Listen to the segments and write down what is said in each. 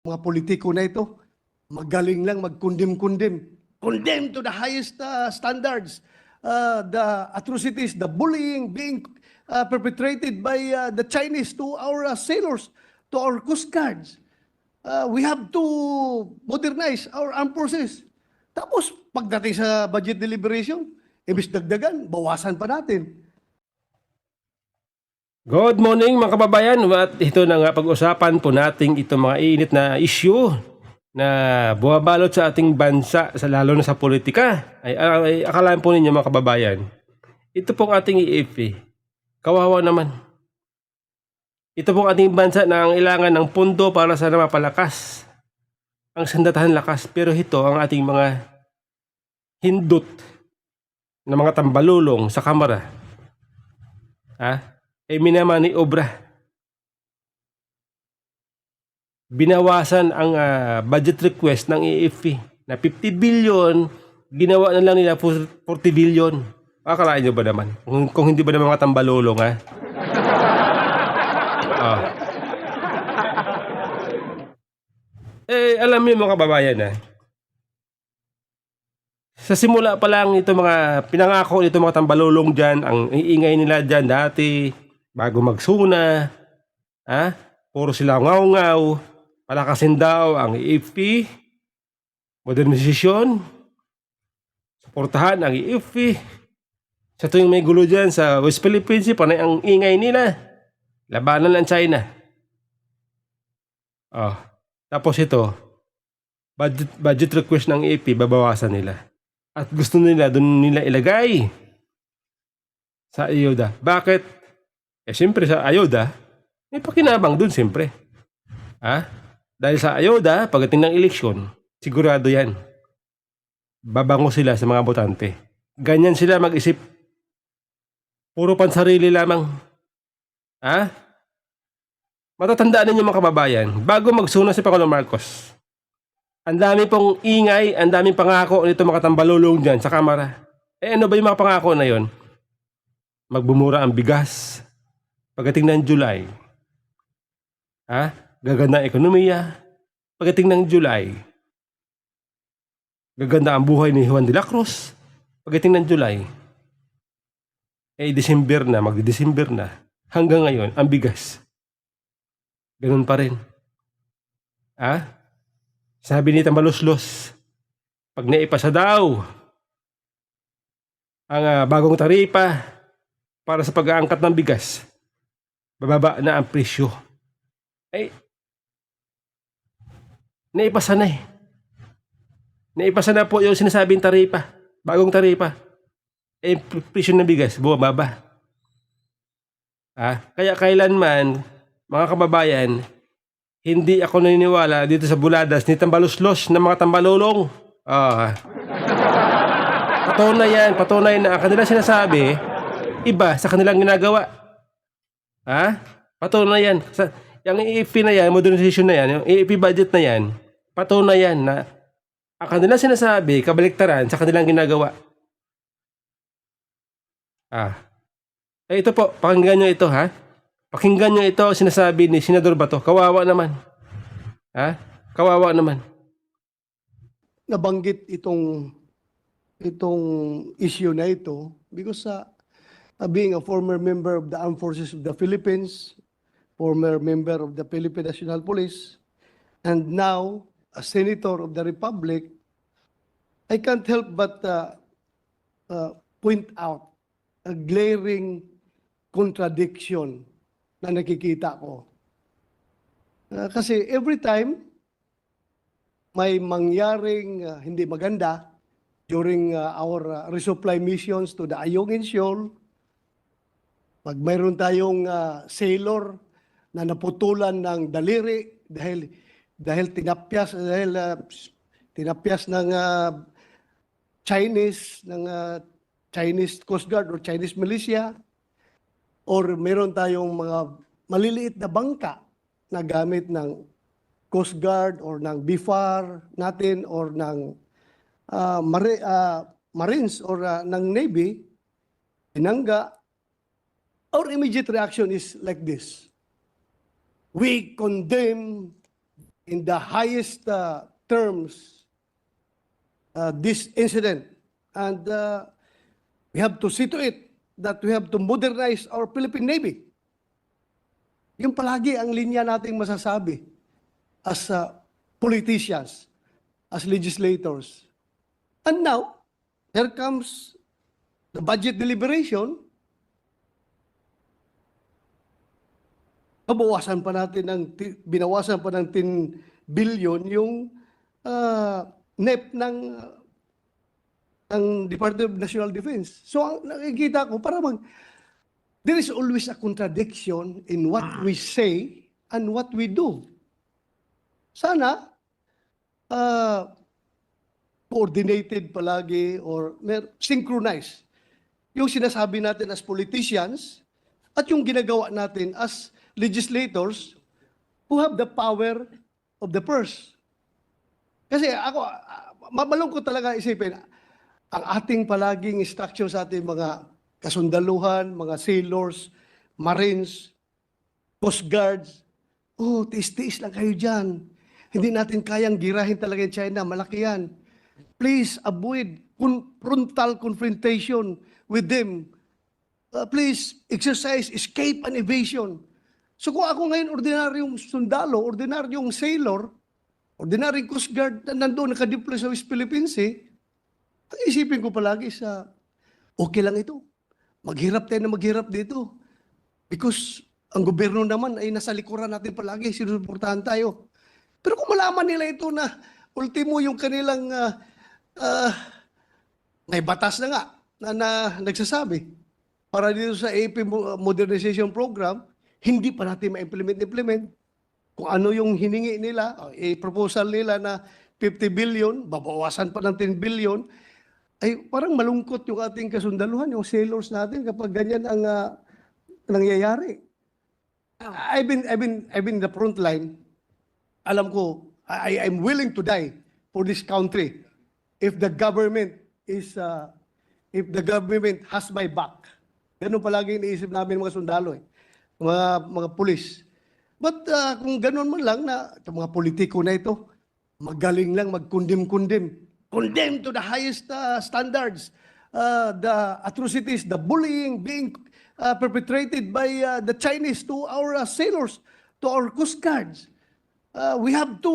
mga politiko na ito, magaling lang mag-condemn. Condemn to the highest standards. The atrocities, the bullying being perpetrated by the Chinese to our sailors, to our coast guards. We have to modernize our armed forces. Tapos, pagdating sa budget deliberation, ibis dagdagan, bawasan pa natin. Good morning mga kababayan, at ito na nga pag-usapan po natin itong mga init na issue na bumabalot sa ating bansa, lalo na sa politika. Ay akalaan po ninyo mga kababayan, ito pong ating EFP, kawawa naman. Ito pong ating bansa na ang ilangan ng pundo para sana mapalakas ang sandatahan lakas, pero ito ang ating mga hindot na mga tambalulong sa kamara. Minamani obra. Binawasan ang budget request ng EFP na 50 billion, ginawa na lang nila 40 billion. Akalain nyo ba naman? Kung hindi ba naman mga tambalulong, ha? Alam mo mga kababayan, ha? Sa simula pa lang ito mga pinangako nito mga tambalulong dyan, ang iingay nila dyan dati, bago magsuna, puro sila ngaw-ngaw, palakasin daw ang EFP, modernisasyon, suportahan ang EFP. Sa tuwing may gulo dyan sa West Philippines, panay ang ingay nila, labanan ng China. Tapos ito, budget request ng EFP, babawasan nila. At gusto nila, doon nila ilagay sa ayuda. Bakit? Siyempre sa ayuda, may pakinabang dun siyempre. Dahil sa ayuda, pagdating ng eleksyon, sigurado yan. Babango sila sa mga botante. Ganyan sila mag-isip. Puro pansarili lamang. Matatandaan ninyo mga kababayan, bago magsuna si Pangulong Marcos, ang dami pong ingay, ang daming pangako nito mga tambalulong dyan sa kamara. Ano ba yung mga pangako na yon? Magbumura ang bigas pagdating ng July. Gaganda ang ekonomiya pagdating ng July. Gaganda ang buhay ni Juan de la Cruz pagdating ng July. December na, magdi-December na. Hanggang ngayon, ang bigas. Ganun pa rin. Sabi ni Tambaluslos, pag naipasa daw ang bagong taripa para sa pag-aangkat ng bigas, bababa na ang presyo. Naipasa na eh. Naipasa na po yung sinasabing taripa, bagong taripa. Presyo ng bigas, bumababa. Kaya kailanman, mga kababayan, hindi ako naniniwala dito sa buladas ni Tambaluslos ng mga tambalulong. Patunay na ang kanilang sinasabi, iba sa kanilang ginagawa. Patunay yan. Yung EFP na yan, modernization na yan, yung EFP budget na yan, patunay yan na ang kanilang sinasabi, kabaliktaran sa kanilang ginagawa. Ito po, pakinggan nyo ito, Pakinggan nyo ito, sinasabi ni Senador Bato. Kawawa naman. Kawawa naman. Nabanggit itong issue na ito because being a former member of the Armed Forces of the Philippines, former member of the Philippine National Police, and now a Senator of the Republic, I can't help but point out a glaring contradiction na nakikita ko. Kasi every time may mangyaring hindi maganda during our resupply missions to the Ayungin Shoal, pag mayroon tayong sailor na naputulan ng daliri dahil tinapyas ng Chinese Coast Guard or Chinese militia, or meron tayong mga maliliit na bangka na gamit ng Coast Guard or ng BIFAR natin or ng Marines or ng Navy, pinangga, our immediate reaction is like this. We condemn in the highest terms this incident. And we have to see to it that we have to modernize our Philippine Navy. Yung palagi ang linya nating masasabi as politicians, as legislators. And now, here comes the budget deliberation. Binawasan pa ng 10 billion yung NEP ng Department of National Defense. So, ang nakikita ko, there is always a contradiction in what we say and what we do. Sana, coordinated palagi or synchronized yung sinasabi natin as politicians at yung ginagawa natin as legislators who have the power of the purse. Kasi ako, mabalungkot talaga isipin, ang ating palaging instruction sa ating mga kasundaluhan, mga sailors, marines, coast guards, tiis-tiis lang kayo dyan. Hindi natin kayang girahin talaga yung China, malaki yan. Please avoid frontal confrontation with them. Please exercise escape and evasion. So kung ako ngayon ordinaryong sundalo, ordinaryong sailor, ordinaryong coast guard na nandoon nakadeploy sa West Philippine Sea, ang isipin ko palagi okay lang ito. Maghirap tayo na maghirap dito. Because ang gobyerno naman ay nasa likuran natin palagi, sinusuportahan tayo. Pero kung malaman nila ito na ultimo yung kanilang may batas na nga na nagsasabi para dito sa AP Modernization Program, hindi pa natin ma-implement. Kung ano yung hiningi nila, proposal nila na 50 billion, babawasan pa ng 10 billion, ay parang malungkot yung ating kasundaluhan, yung sailors natin kapag ganyan ang nangyayari. I've been in the front line. Alam ko, I'm willing to die for this country if the government has my back. Ganun palagi iniisip namin mga sundalo, mga pulis. But kung ganun man lang na itong mga politiko na ito, magaling lang mag-condemn. Condemn to the highest standards. The atrocities, the bullying being perpetrated by the Chinese to our sailors, to our coast guards. We have to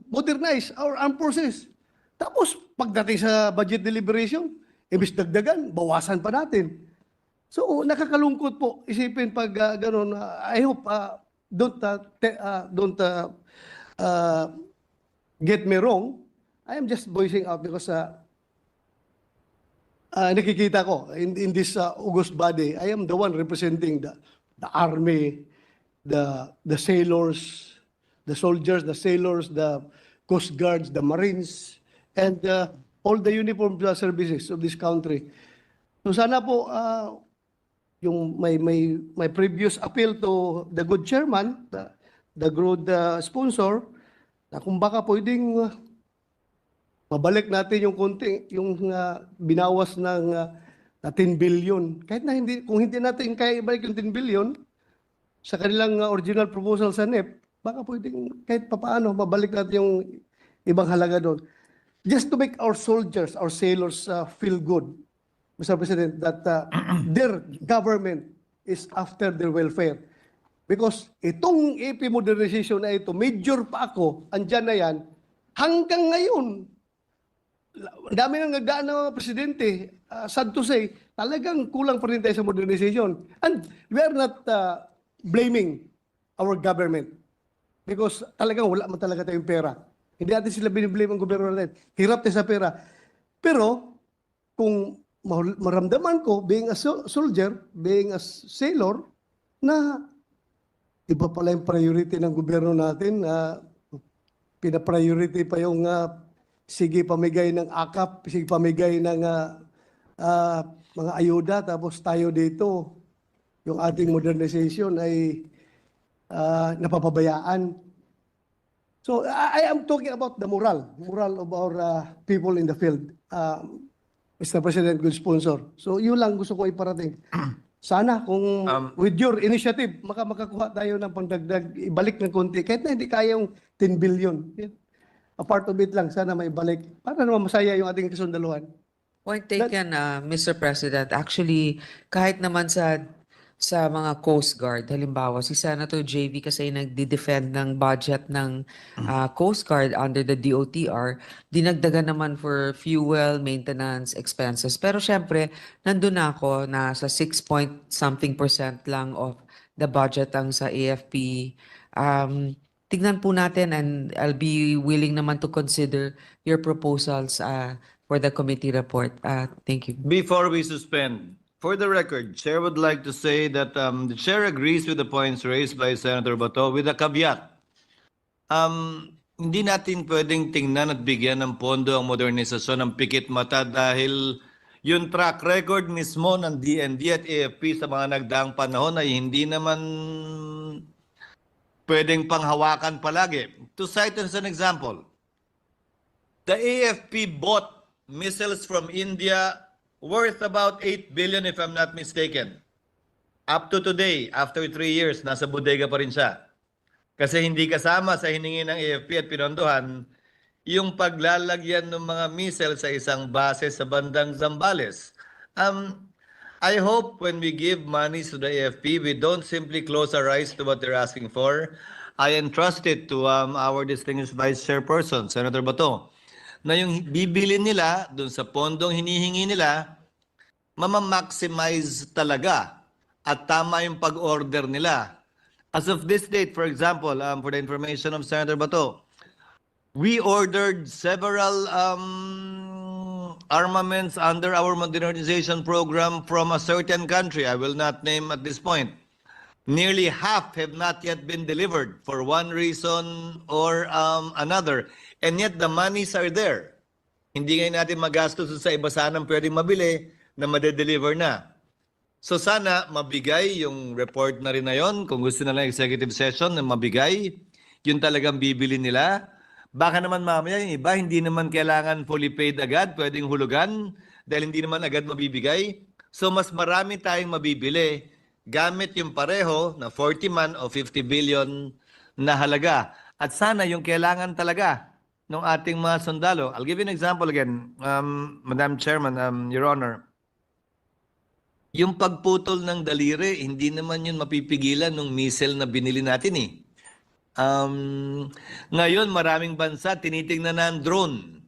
modernize our armed forces. Tapos, pagdating sa budget deliberation, ibis dagdagan, bawasan pa natin. So, nakakalungkot po isipin pag gano'n. I hope don't get me wrong. I am just voicing out because nakikita ko in this august body, I am the one representing the army, the sailors, the soldiers, the sailors, the coast guards, the marines, and all the uniformed services of this country. So sana po yung my previous appeal to the good chairman, the good sponsor, na kung baka pwedeng mabalik natin yung konti, yung binawas ng 10 billion. Kahit na kung hindi natin kaya ibalik yung 10 billion sa kanilang original proposal sa NEP, baka pwedeng kahit papaano mabalik natin yung ibang halaga doon. Just to make our soldiers, our sailors feel good, Mr. President, that their government is after their welfare. Because itong AP modernization na ito, major pa ako, andyan na yan, hanggang ngayon, dami nang nagdaan ng mga presidente, sad to say, talagang kulang pa rin tayo sa modernization. And we are not blaming our government because talagang wala man talaga tayong pera. Hindi natin sila biniblame ang gobyerno natin. Hirap tayo sa pera. Pero kung maramdaman ko, being a soldier, being a sailor, na iba pala yung priority ng gobyerno natin, pina-priority pa yung sige pamigay ng akap, sige pamigay ng mga ayuda, tapos tayo dito, yung ating modernization ay napapabayaan. So I am talking about the moral of our people in the field, Mr. President, good sponsor. So yun lang gusto ko iparating. Sana kung Um, with your initiative, makakuha tayo ng pangdagdag, ibalik ng konti. Kahit na hindi kaya yung 10 billion. A part of it lang, sana may balik. Para naman masaya yung ating kasundaluhan. Point taken, Mr. President. Actually, kahit naman sa mga Coast Guard, halimbawa si Senator JV kasi nagdi-defend ng budget ng Coast Guard under the DOTR, dinagdagan naman for fuel, maintenance, expenses. Pero syempre, nandun na ako na sa 6-point-something% lang of the budget ang sa AFP. Tignan po natin and I'll be willing naman to consider your proposals for the committee report. Thank you. Before we suspend, for the record, Chair would like to say that the Chair agrees with the points raised by Senator Bato with a caveat. Hindi natin pwedeng tingnan at bigyan ng pondo ang modernisasyon ng pikit mata dahil yung track record mismo ng DND at AFP sa mga nagdaang panahon ay hindi naman pwedeng panghawakan palagi. To cite as an example, the AFP bought missiles from India worth about 8 billion if I'm not mistaken. Up to today, after 3 years, nasa bodega pa rin siya. Kasi hindi kasama sa hiningi ng AFP at pinondohan yung paglalagyan ng mga missile sa isang base sa bandang Zambales. I hope when we give money to the AFP, we don't simply close our eyes to what they're asking for. I entrust it to our distinguished Vice Chairperson, Senator Bato, na yung bibili nila dun sa pondong hinihingi nila, mamamaximize talaga at tama yung pag-order nila. As of this date, for example, for the information of Senator Bato, we ordered several armaments under our modernization program from a certain country. I will not name at this point. Nearly half have not yet been delivered for one reason or another. And yet the monies are there. Hindi ngayon natin magastos sa iba sanang pwedeng mabili na madedeliver na. So sana mabigay yung report na rin na yon. Kung gusto na lang executive session na mabigay, yun talagang bibili nila. Baka naman mamaya yung iba, hindi naman kailangan fully paid agad, pwedeng hulugan dahil hindi naman agad mabibigay. So mas marami tayong mabibili gamit yung pareho na 40 man o 50 billion na halaga. At sana yung kailangan talaga ng ating mga sundalo. I'll give you an example again, Madam Chairman, Your Honor. Yung pagputol ng daliri, hindi naman yun mapipigilan ng missile na binili natin eh. Ngayon, maraming bansa tinitingnan na ang drone.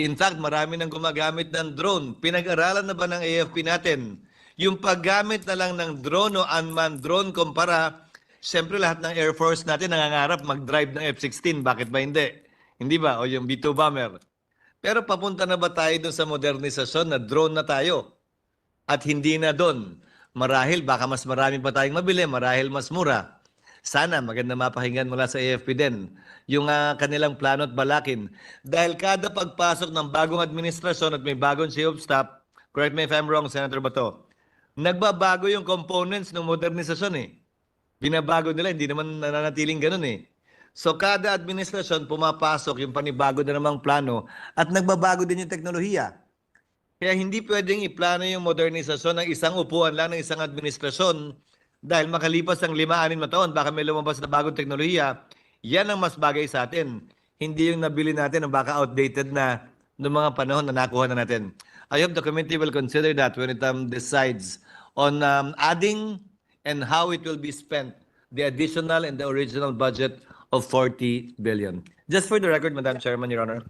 In fact, marami nang gumagamit ng drone. Pinag-aralan na ba ng AFP natin? Yung paggamit na lang ng drone o unmanned drone kumpara, siyempre lahat ng Air Force natin nangangarap mag-drive ng F-16. Bakit ba hindi? Hindi ba? O yung B-2 bomber. Pero papunta na ba tayo doon sa modernisasyon na drone na tayo? At hindi na doon. Marahil, baka mas marami pa tayong mabili, marahil mas mura. Sana maganda mapakinggan mula sa AFP din yung kanilang plano at balakin. Dahil kada pagpasok ng bagong administrasyon at may bagong chief of staff, correct me if I'm wrong, Senator Bato, nagbabago yung components ng modernisasyon eh. Binabago nila, hindi naman nananatiling ganun eh. So kada administrasyon pumapasok yung panibago na namang plano at nagbabago din yung teknolohiya. Kaya hindi pwedeng iplano yung modernisasyon ng isang upuan lang ng isang administrasyon dahil makalipas ang 5-6 na taon, baka may lumabas na bagong teknolohiya, yan ang mas bagay sa atin. Hindi yung nabili natin ang baka outdated na noong mga panahon na nakuha na natin. I hope the committee will consider that when it decides on adding and how it will be spent, the additional and the original budget of 40 billion. Just for the record, Madam Chairman, Your Honor.